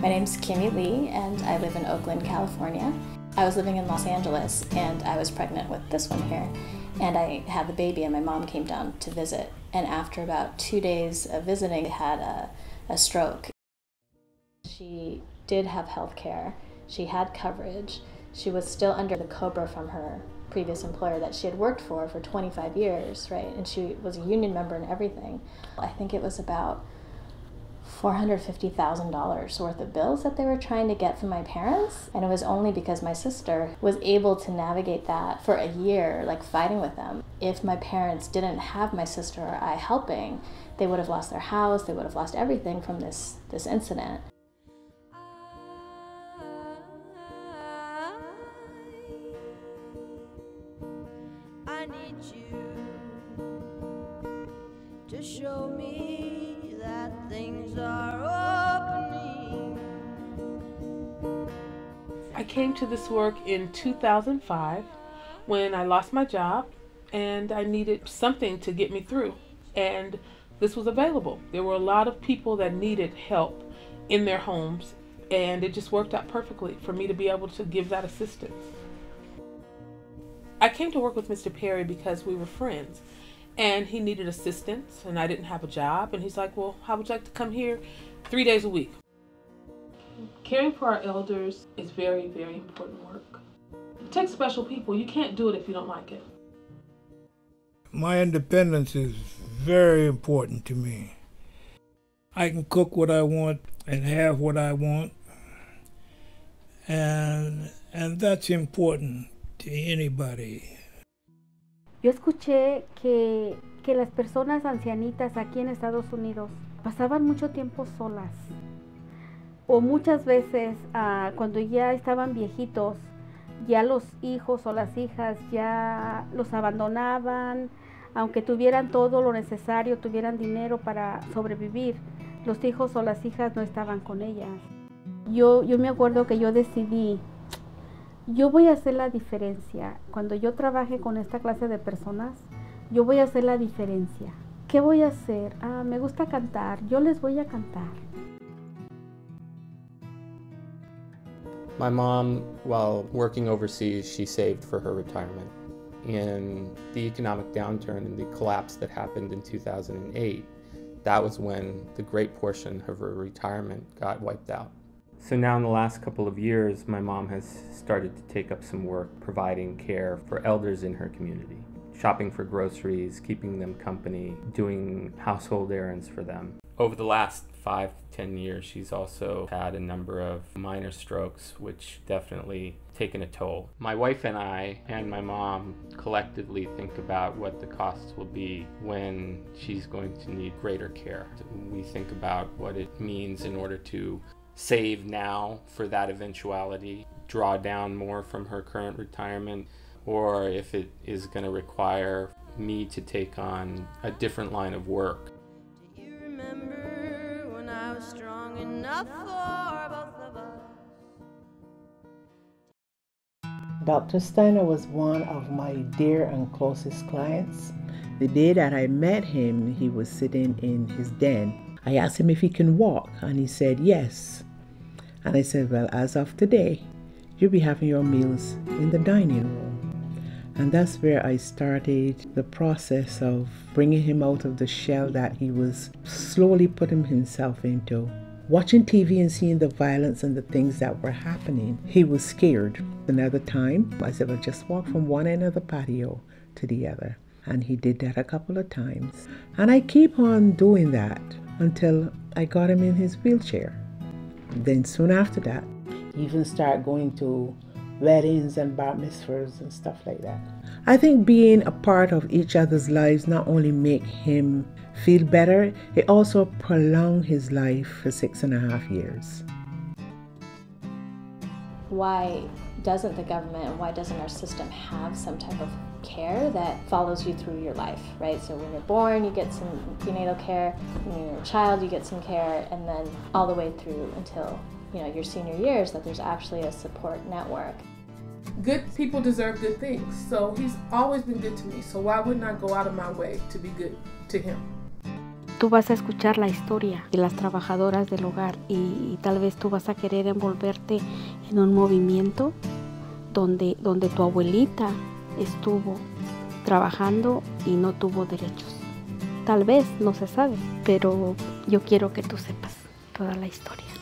My name's Kimmy Lee, and I live in Oakland, California. I was living in Los Angeles, and I was pregnant with this one here. And I had the baby, and my mom came down to visit. And after about 2 days of visiting, I had a stroke. She did have health care. She had coverage. She was still under the COBRA from her previous employer that she had worked for 25 years, right? And she was a union member and everything. I think it was about $450,000 worth of bills that they were trying to get from my parents. And it was only because my sister was able to navigate that for a year, like fighting with them. If my parents didn't have my sister or I helping, they would have lost their house, they would have lost everything from this incident. I need you to show me that things are opening. I came to this work in 2005 when I lost my job and I needed something to get me through. And this was available. There were a lot of people that needed help in their homes, and it just worked out perfectly for me to be able to give that assistance. I came to work with Mr. Perry because we were friends, and he needed assistance, and I didn't have a job, and he's like, well, how would you like to come here 3 days a week? Caring for our elders is very, very important work. It takes special people. You can't do it if you don't like it. My independence is very important to me. I can cook what I want and have what I want, and that's important to anybody. Yo escuché que las personas ancianitas aquí en Estados Unidos pasaban mucho tiempo solas, o muchas veces cuando ya estaban viejitos, ya los hijos o las hijas ya los abandonaban, aunque tuvieran todo lo necesario, tuvieran dinero para sobrevivir, los hijos o las hijas no estaban con ellas. Yo me acuerdo que yo decidí, yo voy a hacer la diferencia. Cuando yo trabaje con esta clase de personas, yo voy a hacer la diferencia. ¿Qué voy a hacer? Me gusta cantar, yo les voy a cantar. My mom, while working overseas, she saved for her retirement. In the economic downturn and the collapse that happened in 2008, that was when the great portion of her retirement got wiped out. So now in the last couple of years, my mom has started to take up some work providing care for elders in her community, shopping for groceries, keeping them company, doing household errands for them. Over the last 5 to 10 years, she's also had a number of minor strokes, which definitely taken a toll. My wife and I and my mom collectively think about what the costs will be when she's going to need greater care. We think about what it means in order to save now for that eventuality, draw down more from her current retirement, or if it is going to require me to take on a different line of work. Do you remember when I was strong enough for both of us? Dr. Steiner was one of my dear and closest clients. The day that I met him, he was sitting in his den. I asked him if he can walk, and he said yes. And I said, well, as of today, you'll be having your meals in the dining room. And that's where I started the process of bringing him out of the shell that he was slowly putting himself into. Watching TV and seeing the violence and the things that were happening, he was scared. Another time, I said, well, just walk from one end of the patio to the other. And he did that a couple of times. And I keep on doing that until I got him in his wheelchair. Then soon after that, even start going to weddings and bar mitzvahs and stuff like that. I think being a part of each other's lives not only make him feel better, it also prolonged his life for 6.5 years. Why doesn't the government, why doesn't our system have some type of care that follows you through your life, right? So when you're born, you get some prenatal care, when you're a child, you get some care, and then all the way through until, your senior years, that there's actually a support network. Good people deserve good things, so he's always been good to me, so why wouldn't I go out of my way to be good to him? tú vas a escuchar la historia de las trabajadoras del hogar y tal vez tú vas a querer envolverte en un movimiento donde tu abuelita estuvo trabajando y no tuvo derechos. Tal vez, no se sabe, pero yo quiero que tú sepas toda la historia.